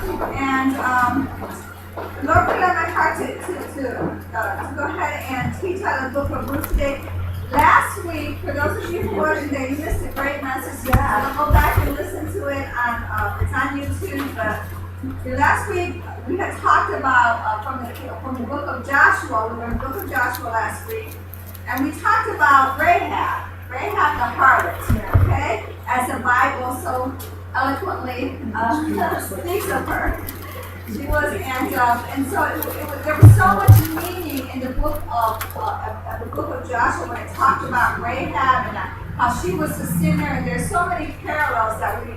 And the Lord put it on my heart to go ahead and teach out of the book of Ruth today. Last week, for those of you who wasn't there, you missed a great message. Yeah. Go back and listen to it it's on YouTube. But last week we had talked about from the book of Joshua. We were in the book of Joshua last week, and we talked about Rahab the harlot. Okay, as the Bible so eloquently speaks of her. She was, and so there was so much meaning in the book of Joshua when it talked about Rahab and how she was a sinner. And there's so many parallels that we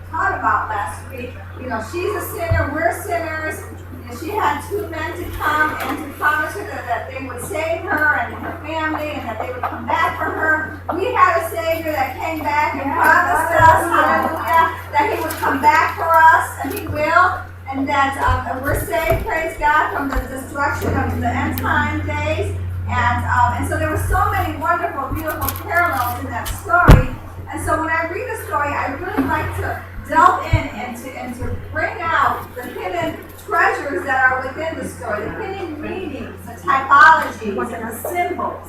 taught about last week. You know, she's a sinner, we're sinners. And she had two men to come and to promise her that they would save her and her family, and that they would come back for her. We had a Savior that came back and promised us, hallelujah, that He would come back for us, and He will. And that we're saved, praise God, from the destruction of the end time days. And so there were so many wonderful, beautiful parallels in that story. And so when I read the story, I really like to delve in and to bring out the hidden treasures that are within the story, the hidden meanings, the typologies, and the symbols.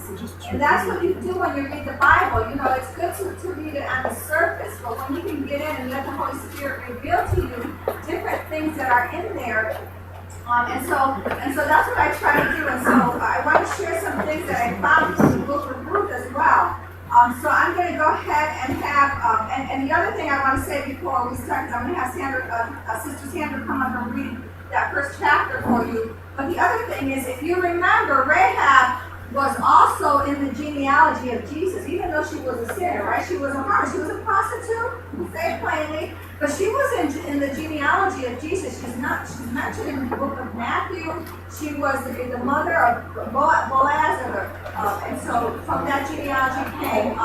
And that's what you do when you read the Bible. You know, it's good to read it on the surface, but when you can get in and let the Holy Spirit reveal to you different things that are in there. And so that's what I try to do. And so I want to share some things that I found from the book of Ruth as well. So I'm going to go ahead and have, and the other thing I want to say before we start, because I'm going to have Sister Sandra come up and read that first chapter for you. But the other thing is, if you remember, Rahab was also in the genealogy of Jesus, even though she was a sinner, right? She was a harlot, she was a prostitute, say plainly, but she was in the genealogy of Jesus. She's mentioned in the book of Matthew. She was the mother of Boaz, and so from that genealogy came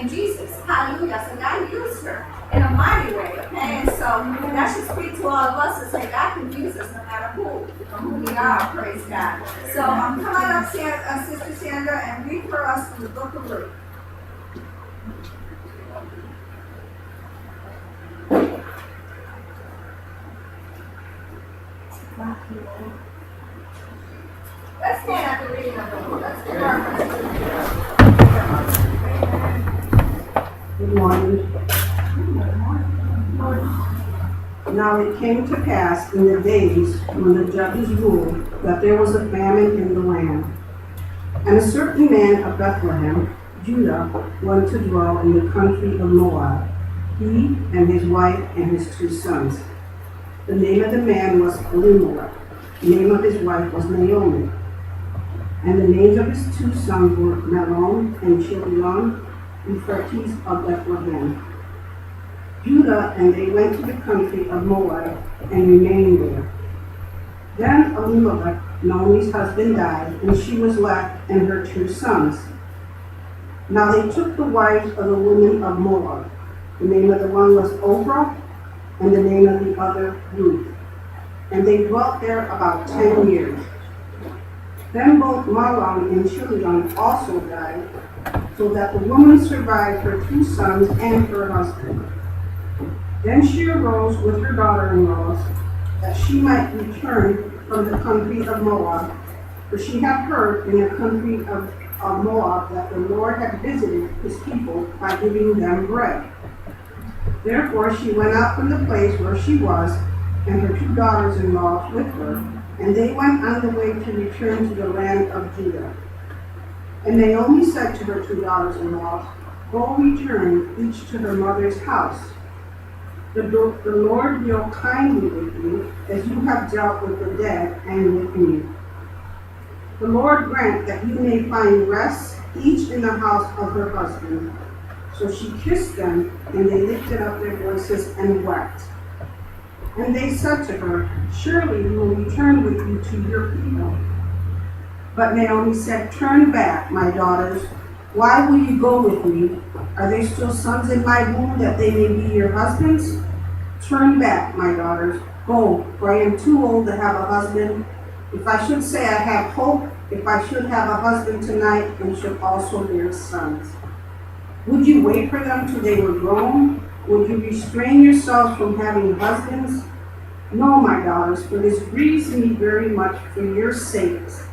Jesus. Hallelujah. So God used her in a mighty way, okay? And so that should speak to all of us and say God can use us no matter who we are, praise God. So come on up, Sister Sandra, and read for us from the book of Ruth. Let's stand at the reading of the book. Let's give our Good morning. Now it came to pass in the days when the judges ruled that there was a famine in the land. And a certain man of Bethlehem, Judah, went to dwell in the country of Moab, he and his wife and his 2 sons. The name of the man was Elimelech. The name of his wife was Naomi. And the names of his 2 sons were Mahlon and Chilion, Euphrates of Bethlehem. Judah, and they went to the country of Moab and remained there. Then Elimelech, Naomi's husband, died, and she was left and her 2 sons. Now they took the wives of the women of Moab. The name of the one was Oprah, and the name of the other Ruth. And they dwelt there about 10 years. Then both Mahlon and Chilion also died, so that the woman survived her 2 sons and her husband. Then she arose with her daughter-in-laws, that she might return from the country of Moab, for she had heard in the country of Moab that the Lord had visited his people by giving them bread. Therefore she went out from the place where she was, and her 2 daughters-in-law with her, and they went on the way to return to the land of Judah. And Naomi said to her 2 daughters-in-law, Go return, each to her mother's house. The Lord deal kindly with you, as you have dealt with the dead and with me. The Lord grant that you may find rest, each in the house of her husband. So she kissed them, and they lifted up their voices and wept. And they said to her, Surely we will return with you to your people. But Naomi said, Turn back, my daughters. Why will you go with me? Are they still sons in my womb, that they may be your husbands? Turn back, my daughters. Go, for I am too old to have a husband. If I should say I have hope, if I should have a husband tonight, and should also bear sons. Would you wait for them till they were grown? Would you restrain yourselves from having husbands? No, my daughters, for this grieves me very much for your sakes,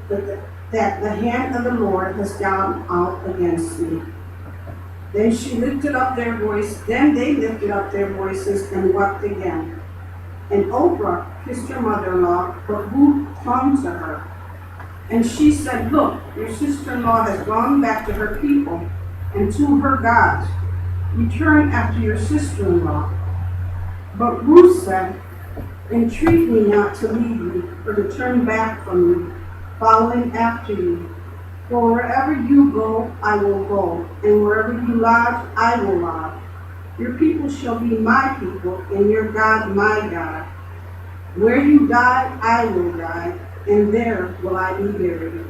that the hand of the Lord has gone out against me. Then they lifted up their voices and wept again. And Oprah kissed her mother-in-law, but Ruth clung to her. And she said, look, your sister-in-law has gone back to her people and to her gods. Return after your sister-in-law. But Ruth said, entreat me not to leave you or to turn back from you, following after you. For wherever you go, I will go, and wherever you lodge, I will lodge. Your people shall be my people, and your God my God. Where you die, I will die, and there will I be buried.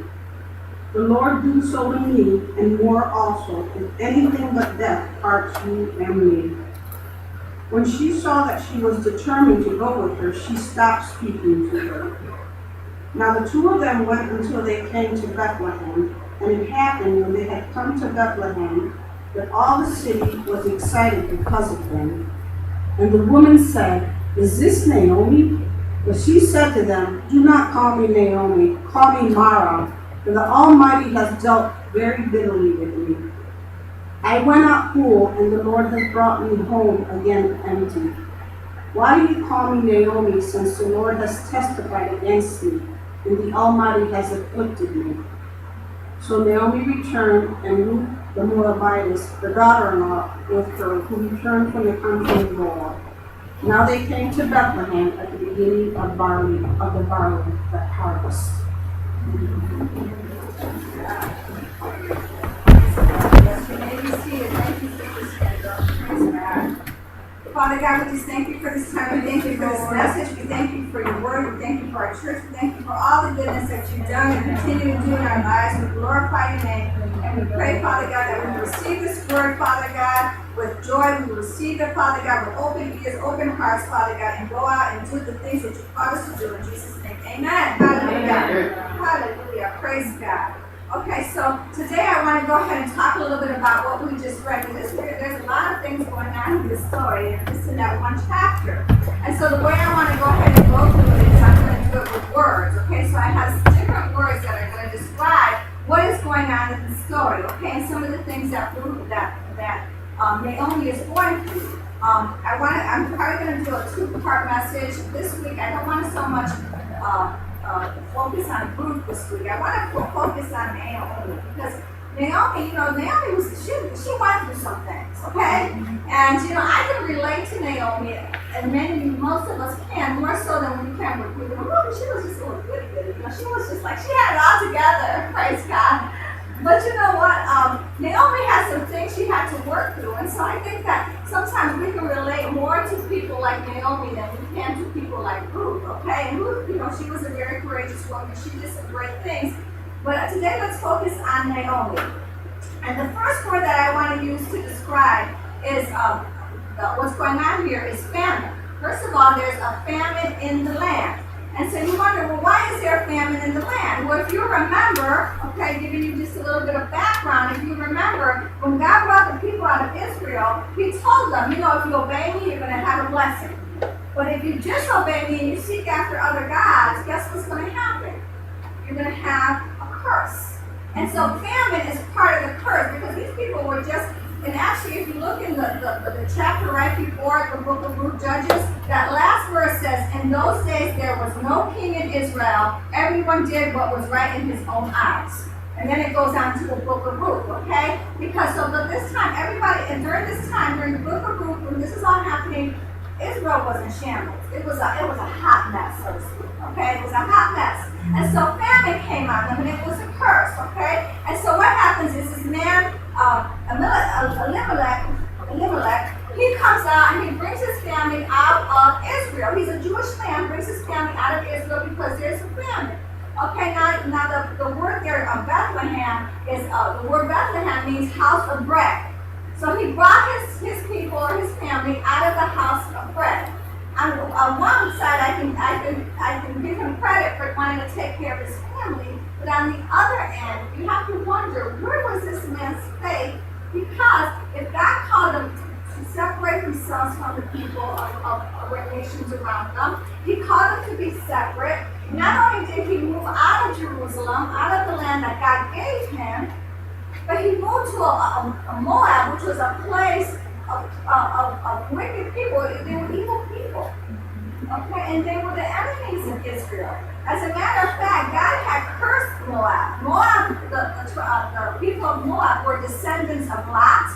The Lord do so to me, and more also, if anything but death parts you and me. When she saw that she was determined to go with her, she stopped speaking to her. Now the two of them went until they came to Bethlehem, and it happened when they had come to Bethlehem that all the city was excited because of them. And the woman said, is this Naomi? But she said to them, do not call me Naomi, call me Mara, for the Almighty has dealt very bitterly with me. I went out full, and the Lord has brought me home again empty. Why do you call me Naomi, since the Lord has testified against me, and the Almighty has afflicted me? So Naomi returned, and Ruth the Moabitess, the daughter-in-law, with her, who returned from the country of Moab. Now they came to Bethlehem at the beginning of the barley harvest. Father God, we just thank you for this time. We thank you for this message. We thank you for your word. We thank you for our church. We thank you for all the goodness that you've done and continue to do in our lives. We glorify your name. And we pray, Father God, that we receive this word, Father God, with joy. We receive it, Father God, with open ears, open hearts, Father God, and go out and do the things that you called us to do. In Jesus' name, amen. Hallelujah. Hallelujah. Praise God. Okay, so today I want to go ahead and talk a little bit about what we just read, because there's a lot of things going on in this story, and just in that one chapter. And so the way I want to go ahead and go through it is I'm going to do it with words, okay? So I have different words that are going to describe what is going on in the story, okay? And some of the things that Naomi is going through. I'm probably going to do a two-part message this week. I don't want to so much focus on Ruth this week. I want to focus on Naomi, because Naomi she went through some things, okay? And I can relate to Naomi, and most of us can, more so than we can with people. She was just a little goody. She was just like, she had it all together, praise God. But you know what? Naomi had some things she had to work through, and so I think that sometimes we can relate more to people like Naomi than we can to people like Ruth, okay? And Ruth, she was a very courageous woman. She did some great things. But today, let's focus on Naomi. And the first word that I want to use to describe is what's going on here is famine. First of all, there's a famine in the land. And so you wonder, well, why is there a famine in the land? Well, if you remember, okay, giving you just a little bit of background, if you remember, when God brought the people out of Israel, he told them, if you obey me, you're going to have a blessing. But if you disobey me and you seek after other gods, guess what's going to happen? You're going to have a curse. And so famine is part of the curse, because these people were just, and actually if you look in the chapter right before the book of Ruth Judges, that last verse says, in those days there was no king in Israel, everyone did what was right in his own eyes. And then it goes on to the book of Ruth, okay? Because this time, and during this time, during the book of Ruth, when this is all happening, Israel was in shambles. It was a hot mess, so to speak, okay? It was a hot mess. And so famine came on them, and it was a curse, okay? And so what happens is this man, Elimelech, he comes out and he brings his family out of Israel. He's a Jewish man, brings his family out of Israel because there's a famine. Okay, now the word there of Bethlehem is, the word Bethlehem means house of bread. So he brought his people or his family out of the house of bread. On one side, I can give him credit for wanting to take care of his family, but on the other end, you have to wonder, where was this man's faith? Because if God called him to separate themselves from the people of nations around them. He called them to be separate. Not only did he move out of Jerusalem, out of the land that God gave him, but he moved to a Moab, which was a place of wicked people. They were evil people. Okay, and they were the enemies of Israel. As a matter of fact, God had cursed Moab. The people of Moab were descendants of Lot,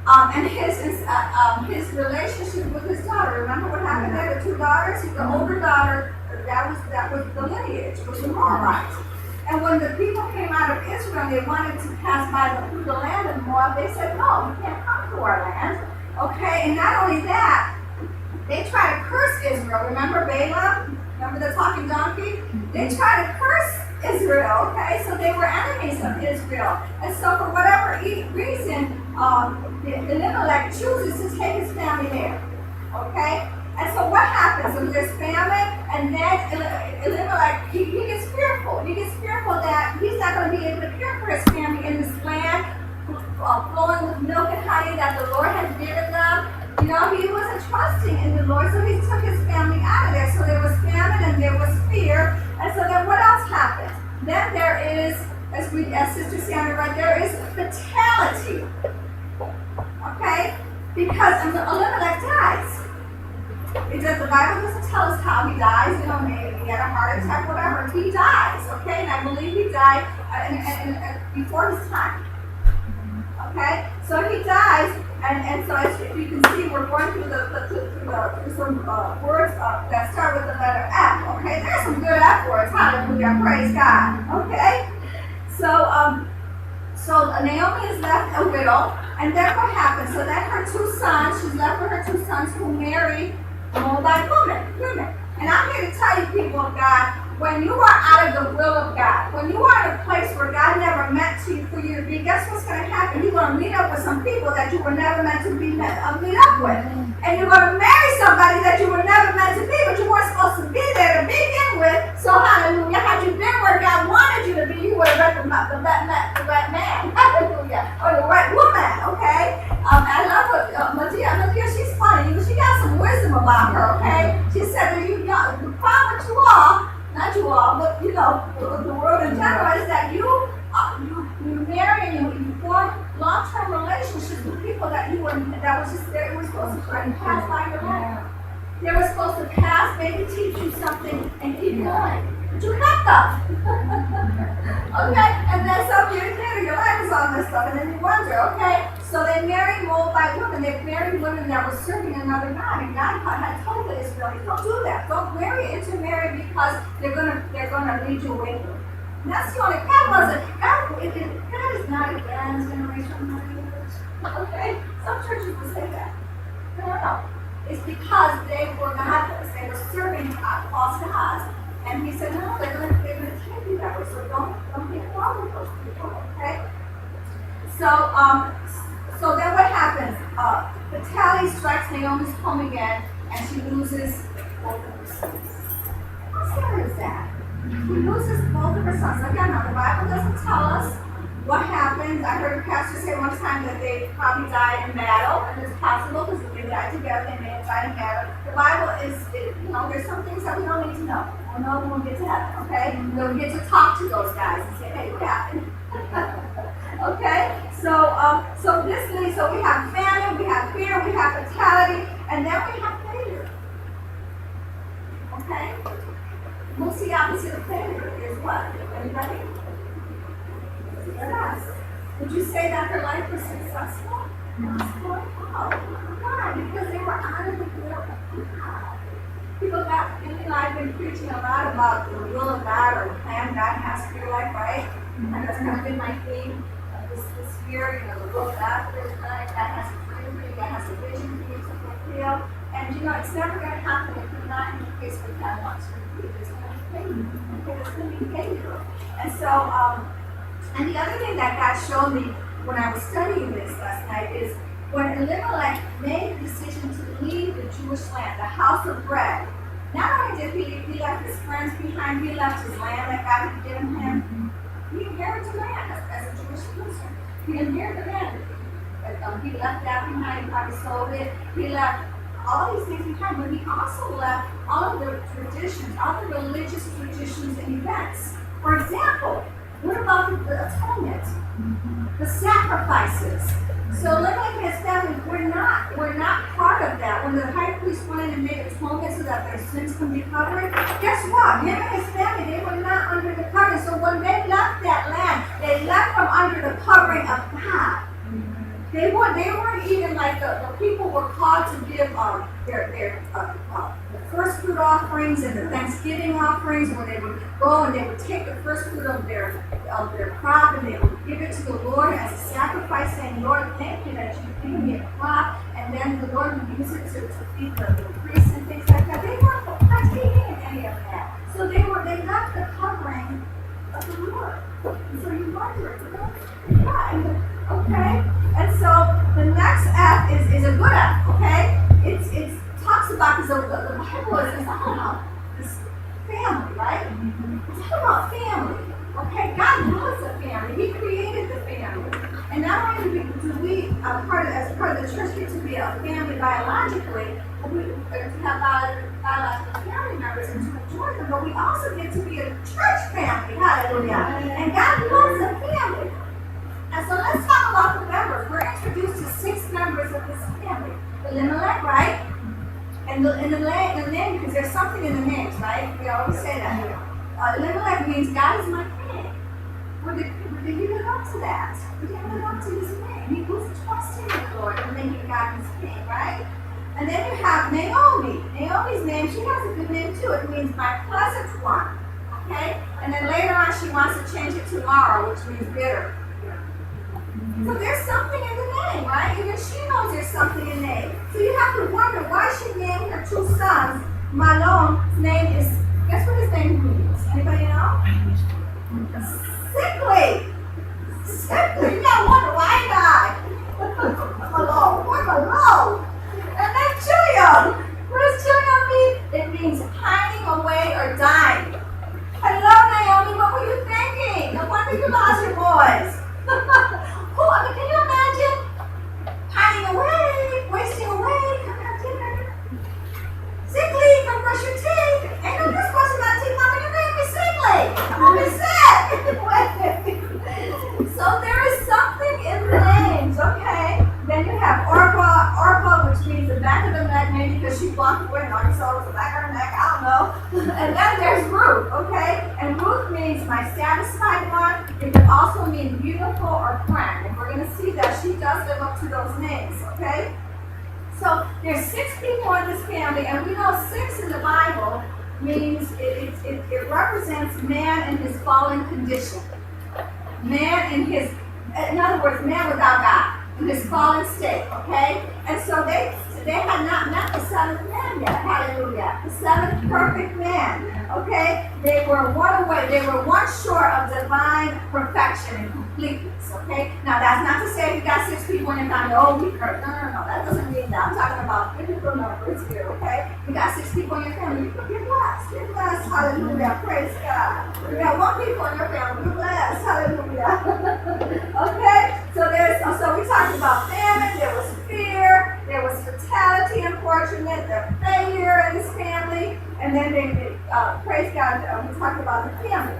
and his relationship with his daughter. Remember what happened there? The two daughters. The older daughter, that was the lineage, was the Moabites. And when the people came out of Israel, they wanted to pass through the land of Moab. They said, "No, you can't come to our land." Okay, and not only that, they tried to curse Israel. Remember Balaam? Remember the talking donkey? They tried to curse Israel, okay? So they were enemies of Israel. And so for whatever reason, Elimelech chooses to take his family there, okay? And so what happens? So there's famine, and then Elimelech, he gets fearful. He gets fearful that he's not going to be able to care for his family in this land flowing with milk and honey that the Lord had given them. You know, he wasn't trusting in the Lord, so he took his family out of there. So there was famine and there was fear. And so then what else happens? Then there is, as Sister Sandra read, there is fatality. Okay? Because Elimelech dies. The Bible doesn't tell us how he dies. You know, maybe he had a heart attack, whatever. He dies. Okay? And I believe he died before his time. Okay? So he dies. And so as you can see, we're going through some words that start with the letter F. Okay, there's some good F words. Hallelujah, praise God. Okay, so Naomi is left a widow, and then what happens? So then her two sons, she's left with her two sons who marry Moabite women. And I'm here to tell you, people of God, when you are out of the will of God, when you are in a place where God never meant for you to be, guess what's going to happen? You're going to meet up with some people that you were never meant to meet up with. And you're going to marry somebody that you were never meant to be, but you weren't supposed to be there to begin with. So hallelujah, had you been where God wanted you to be, you would have met the right man, hallelujah, or the right woman, okay? I love what Matia, she's funny. She got some wisdom about her, okay? She said that the problem with you all, not you all, but you know, the world in general, is that you marry and you form long-term relationships with people that you were, that was just there. It was supposed to pass by your life. They were supposed to pass, maybe teach you something, and keep going. But you kept them. Okay? And then some years later, your life is on this stuff, and then you wonder, okay? So they married Moabite women. They married women that were serving another God, and God had told the Israelis, don't do that. Don't intermarry because they're gonna lead you away from it. And that's the only God is not against generational marriage. Okay? Some churches will say that. No. It's because they were godless. They were serving false gods. And he said, no, they're gonna take you that way. So don't get involved with those people, okay? So then what happens? Fatality strikes Naomi's home again, and she loses both of her sons. How sad is that? She loses both of her sons. Again, now the Bible doesn't tell us what happened. I heard a pastor say one time that they probably died in battle, and it's possible because if they died together, they may have died in battle. The Bible there's some things that we don't need to know. We'll know when we get to heaven, okay? We'll get to talk to those guys and say, hey, what happened? Okay? So this leads, so we have famine, we have fear, we have fatality, and then we have failure. Okay? What's the opposite of failure? Is what? Anybody? Yes. Would you say that her life was successful? Oh, why? Because they were out of the will of God. I've been preaching a lot about the will of God or the plan God has for your life, right? And that's kind of been my theme this year, the will of God for your life. God has a dream for you, God has a vision for you to fulfill. And it's never going to happen if you're not in the place where God wants you to be. There's going to be failure. Okay, there's going to be failure. And so, and the other thing that God showed me when I was studying this last night is when Elimelech made the decision to leave the Jewish land, the house of bread. Not only did he left his friends behind, he left his land that God had given him. He inherited land as a Jewish person. He inherited land. He left that behind. He probably sold it. He left all these things behind, but he also left all of the traditions, all the religious traditions and events. For example, what about the atonement, the sacrifices? So Elimelech and his family, we're not part of that. When the high priest went in and made atonement so that their sins can be covered, guess what? Him and his family, they were not under the covering. So when they left that land, they left from under the covering of God. They weren't even like the people were called to give their first fruit offerings and the Thanksgiving offerings, where they would go and they would take the first fruit of their crop and they would give it to the Lord as a sacrifice, saying, Lord, thank you that you gave me a crop, and then the Lord would use it to feed the priests and things like that. They weren't partaking in any of that. So they left the covering of the Lord. So you wonder, why? Okay? And so the next F is a good F, okay? It talks about, because the Bible is talking about this family, right? It's talking about family, okay? God loves a family. He created the family. And not only do we, as part of the church, get to be a family biologically, to have biological family members and to enjoy them, but we also get to be a church family, hallelujah. And God loves a family. And so let's talk about the members. We're introduced to 6 members of this family. Elimelech, right? And the name, because there's something in the names, right? We always say that here. Elimelech means God is my king. Did he live up to that? Did he live up to his name? He was trusting in the Lord and making God his king, right? And then you have Naomi. Naomi's name, she has a good name too. It means my pleasant one. Okay? And then later on she wants to change it to Mara, which means bitter. So there's something in the name, right? Even she knows there's something in the name. So you have to wonder why she named her 2 sons. Malon's name is, guess what his name means? Anybody know? Sickly. Sickly. You gotta wonder why he died. Malone. Where's Malone? And then Chilion. What does Chilion mean? It means pining away or dying. Hello, Naomi. What were you thinking? No wonder you lost your boys. Can you imagine pining away, wasting away, come have dinner? Sickly, come brush your teeth. Ain't no use brushing my teeth, Mama. You're making me sickly. I'm gonna be sick. So there is something in the names, okay? Then you have Orpah, which means the back of the neck, maybe because she walked away and all you saw was the back of her neck. I don't know. And then there's Ruth, okay? And Ruth means my satisfied one. It can also mean beautiful or friend. And we're going to see that she does live up to those names, okay? So there's 6 people in this family, and we know 6 in the Bible means it represents man in his fallen condition. In other words, man without God, in his fallen state, okay? And so they had not met the 7th man yet, hallelujah. The 7th perfect man, okay? They were one away, they were one short of divine perfection and completeness, okay? Now that's not to say you got 6 people in your family, oh, we hurt. No, that doesn't mean that. I'm talking about biblical numbers here, okay? You got 6 people in your family, you're blessed, hallelujah, praise God. You got 1 people in your family, you're blessed, hallelujah. Okay? So we talked about famine, there was fear, there was fatality, unfortunate, the failure in this family, and then praise God, we talked about the family.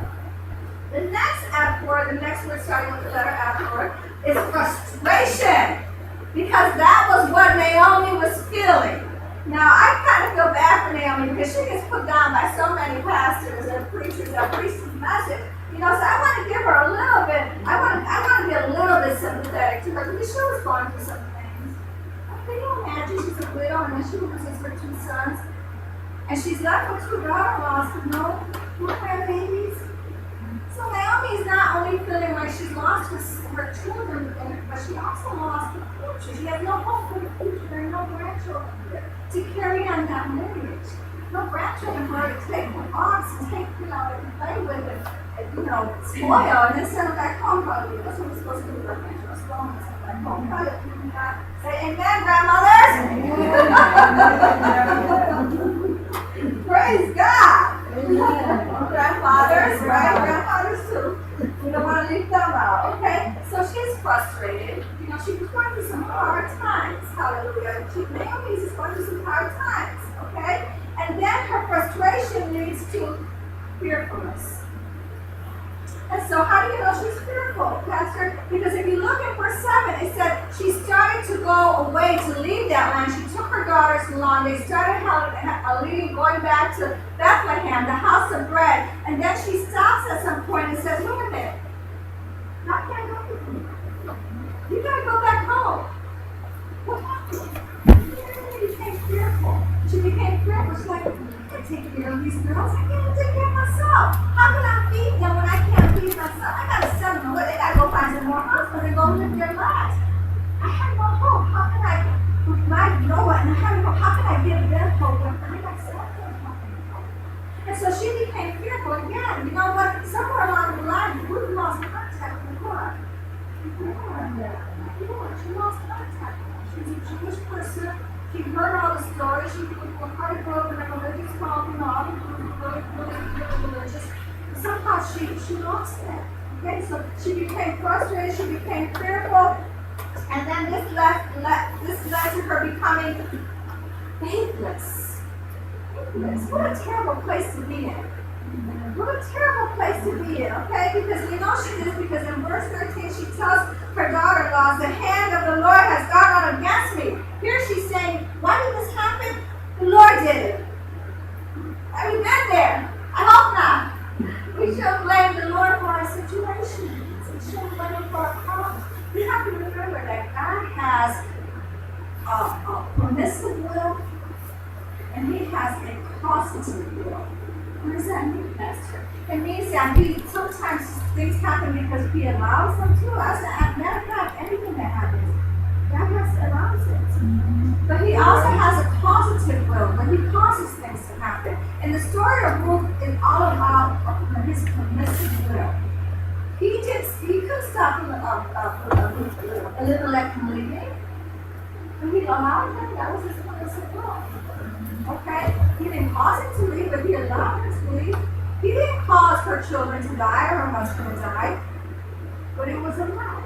The next F word, the next word starting with the letter F word, is frustration. Because that was what Naomi was feeling. Now, I kind of feel bad for Naomi because she gets put down by so many pastors and preachers that preach this message. So I want to give her a little bit, I want to be a little bit sympathetic to her because she was going through some things. Can you imagine she's a widow and then she loses her 2 sons? And she's left with 2 daughter-in-laws with no grandbabies. So Naomi is not only feeling like she's lost her children, but she also lost her future. She has no hope for the future. There are no grandchildren to carry on that lineage. No grandchildren for her to take the box and take, and play with it. Spoil, and then send them back home, probably. That's what we're supposed to do with our grandchildren. Spoil them and send them back home. Say amen, grandmothers. Praise God. Grandfathers, right? Grandfathers too. We don't want to leave them out, okay? So she's frustrated. You know, she was going through some hard times. Hallelujah. Naomi is going through some hard times. Okay? And then her frustration leads to fearfulness. And so how do you know she's fearful, Pastor? Because if you look at verse 7, it said she started to go away to leave that land. She took her daughters along. They started leaving, going back to Bethlehem, the house of bread. And then she stops at some point and says, wait a minute. I can't go with you. You gotta go back home. What happened? She became fearful. She became fearful. She's like, I can't take care of these girls. I can't take care of myself. How can I feed them when I can't feed myself? I gotta send them away. They gotta go find some more husbands and go live their lives. I have no hope. How can I provide Noah and I have no hope? How can I give them hope when I got something? And so she became fearful again. You know what? Somewhere along the line, Ruth lost contact with God. She lost contact. She's a Jewish person. She heard all the stories. She was part of growing in a religious home, you know, all the really religious. Somehow she lost that. Okay, so she became frustrated. She became fearful, and then this led to her becoming faithless. What a terrible place to be in. What a terrible place to be in, okay? Because we know she did, because in verse 13 she tells her daughter-in-law, the hand of the Lord has gone out against me. Here she's saying, why did this happen? The Lord did it. Have you been there? I hope not. We shouldn't blame the Lord for our situations. We shouldn't blame him for our problems. We have to remember that God has a permissive will and he has a positive will. What does that mean, Pastor? It means that sometimes things happen because he allows them to. As a matter of fact, anything that happens, God allows it. But he also has a positive will when he causes things to happen. And the story of Ruth is all about his permissive will. He could stop Elimelech from leaving. But he allowed him. That was his permissive will. Okay? He didn't cause him to leave, but he allowed her to leave. He didn't cause her children to die or her husband to die, but it was allowed.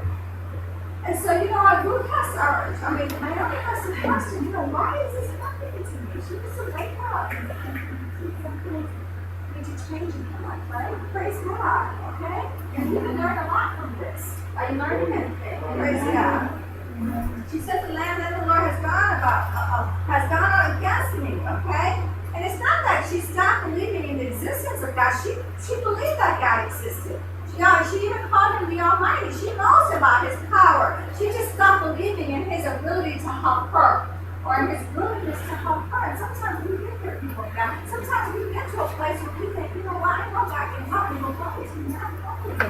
And so, you know, Ruth Naomi has to question, why is this happening to me? She needs to wake up and see something need to change in her life, right? Praise God, okay? And you can learn a lot from this. Are you learning anything? Praise God. She said the land that the Lord has gone out against me, okay? And it's not that she stopped believing in the existence of God. She believed that God existed. She even called him the Almighty. She knows about his power. She just stopped believing in his ability to help her or in his willingness to help her. And sometimes we get there, people of God. Sometimes we get to a place where we think, you know what, I know God can help me, but what is he not helping me?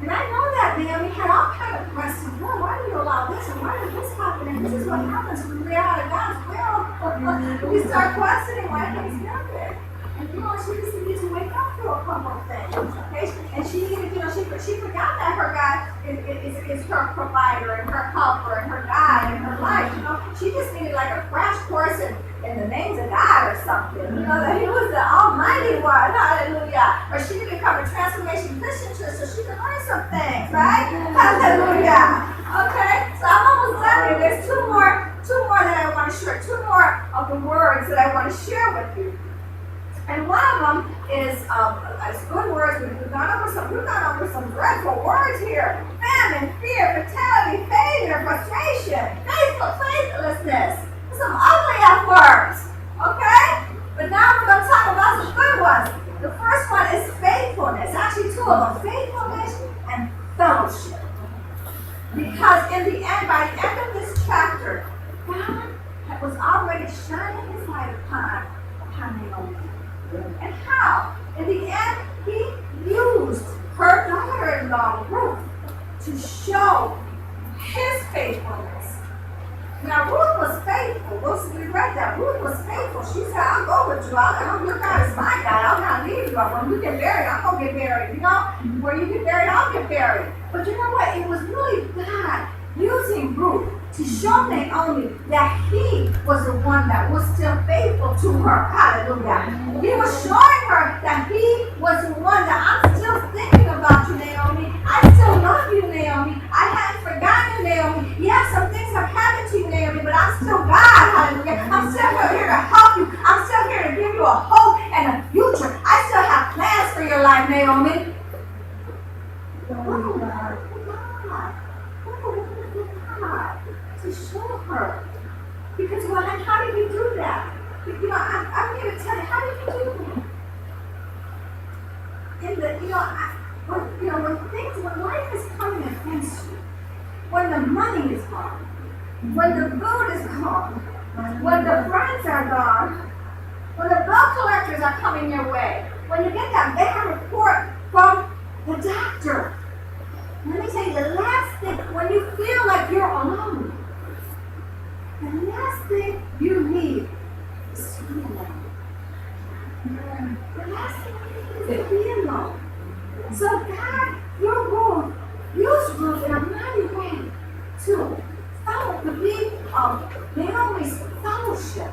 And I know that Naomi had all kind of questions. Well, why do you allow this? And why did this happen? And this is what happens when we're out of God's will. We start questioning why things happen. And she just needed to wake up to a couple of things. Okay? And she needed, she forgot that her God is her provider and her helper and her guide in her life. She just needed like a crash course in the names of God or something. That he was the Almighty One. Hallelujah. Or she needed to come to Transformation Christian Church so she could learn some things, right? Hallelujah. Okay? So I'm almost done here. There's two more that I want to share. Two more of the words that I want to share with you. And one of them is good words. We've gone over some dreadful words here. Famine, fear, fatality, failure, frustration, faithlessness. Some ugly F words. Okay? But now we're going to talk about some good ones. The first one is faithfulness. Actually, two of them. Faithfulness and fellowship. Because in the end, by the end of this chapter, God was already shining his light upon Naomi. And how? In the end, he used her daughter-in-law, Ruth, to show his faithfulness. Now, Ruth was faithful. We read that. Ruth was faithful. She said, I'll go with you. Your God is my God. I'll not leave you. When you get married, I'll go get married. When you get married, I'll get married. But you know what? It was really God using Ruth to show Naomi that he was the one that was still faithful to her. Hallelujah. He was showing her that he was the one that I'm still thinking about you, Naomi. I still love you, Naomi. I haven't forgotten you, Naomi. Yeah, some things have happened to you, Naomi, but I'm still God, hallelujah. I'm still here to help you. I'm still here to give you a hope and a future. I still have plans for your life, Naomi. Oh, God. To show her. Because, well, how did you do that? You know, I'm here to tell you, how did you do that? When life is coming against you, when the money is gone, when the food is gone, when the friends are gone, when the bill collectors are coming your way, when you get that bad report from the doctor, let me tell you, the last thing, when you feel like you're alone, the last thing you need is to be alone. The last thing you need is to be alone. So God, your Ruth, used Ruth in a mighty way to be Naomi's fellowship,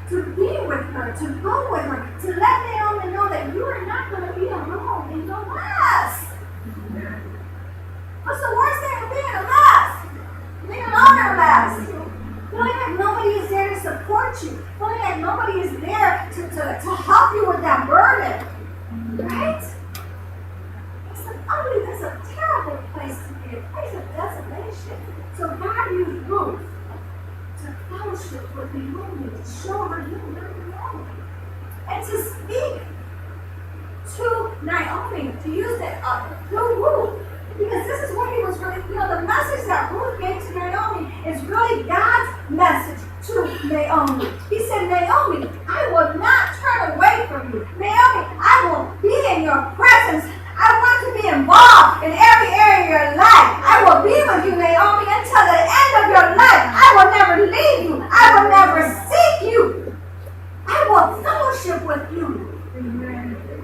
to be with her, to go with her, to let Naomi know that you are not going to be alone in your mess. What's the worst thing of being a mess? Being alone in a mess. Feeling like nobody is there to support you. Feeling like nobody is there to help you with that burden. Right? That's a terrible place to be, a place of desolation. So God used Ruth to fellowship with Naomi, to show her you're not alone. And to speak to Naomi, to use it through Ruth. Because this is what he was really, the message that Ruth gave to Naomi is really God's message to Naomi. He said, Naomi, I will not turn away from you. Naomi, I will be in your presence. I want to be involved in every area of your life. I will be with you, Naomi, until the end of your life. I will never leave you. I will never seek you. I will fellowship with you.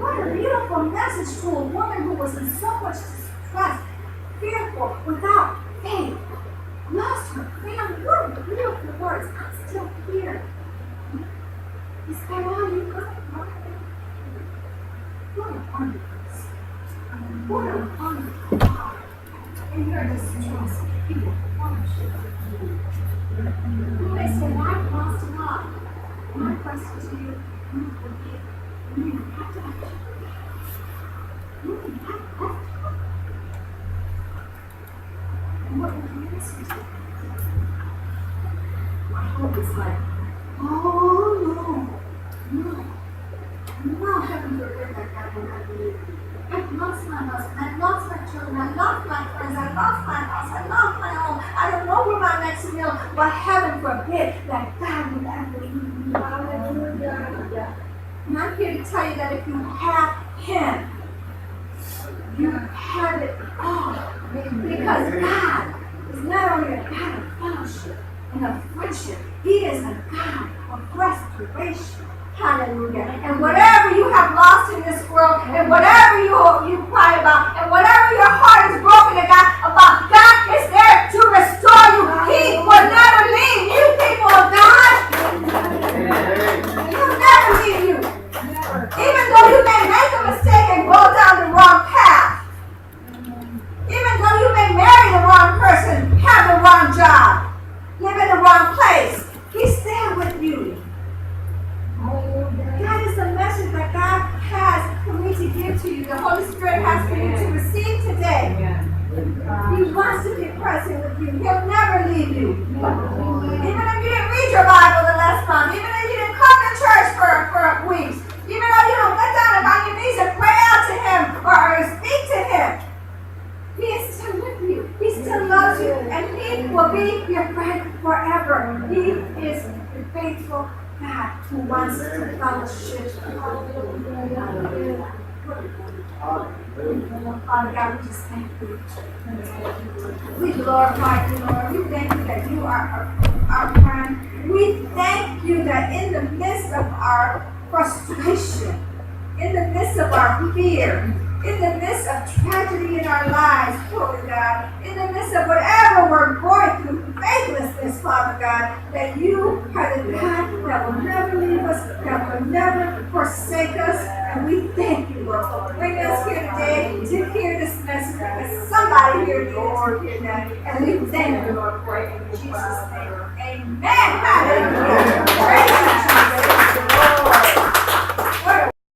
What a beautiful message to a woman who was in so much distress, fearful, without faith, lost her family. What beautiful words. I'm still here. Is that all you got? What a wonderful. What a wonderful God. And your distress, He will fellowship with you. You may say, I've lost a lot. My question to you, you forgive. You have to have you have to. And what will you listen to? My hope is like, oh no, heaven forbid that God will not believe you. I've lost my husband, I've lost my children, I've lost my friends, I've lost my house, I've lost my home. I don't know where my next meal, but heaven forbid that God would ever leave me. Hallelujah. And I'm here to tell you that if you have Him, you have it all. Because God is not only a God of fellowship and of friendship, He is a God of restoration. Hallelujah. And whatever you have lost in this world, and whatever you cry about, and whatever your heart is broken about, God is there to restore you. He will never leave you, people of God. He will never leave you. Even though you may make a mistake and go down the wrong path. Even though you may marry the wrong person, have the wrong job, live in the wrong place, He's there with you. That is the message that God has for me to give to you. The Holy Spirit has for you to receive today. He wants to be present with you. He'll never leave you. Even if you didn't read your Bible the last month, even if you didn't come to church for weeks, even though you don't get down on your knees and pray out to Him or speak to Him, He is still with you. He still loves you, and He will be your friend forever. He is the faithful God who wants to fellowship. Father God, we just thank you. We glorify you, Lord. We thank you that you are our friend. We thank you that in the midst of our frustration, in the midst of our fear, in the midst of tragedy in our lives, Holy God, in the midst of whatever we're going through, faithlessness, Father God, that you are the God that will never leave us, that will never forsake us. And we thank you, Lord, for bringing us here today to hear this message, because somebody here needs to hear that. And we thank you, Lord, for it in Jesus' name. Amen. Hallelujah.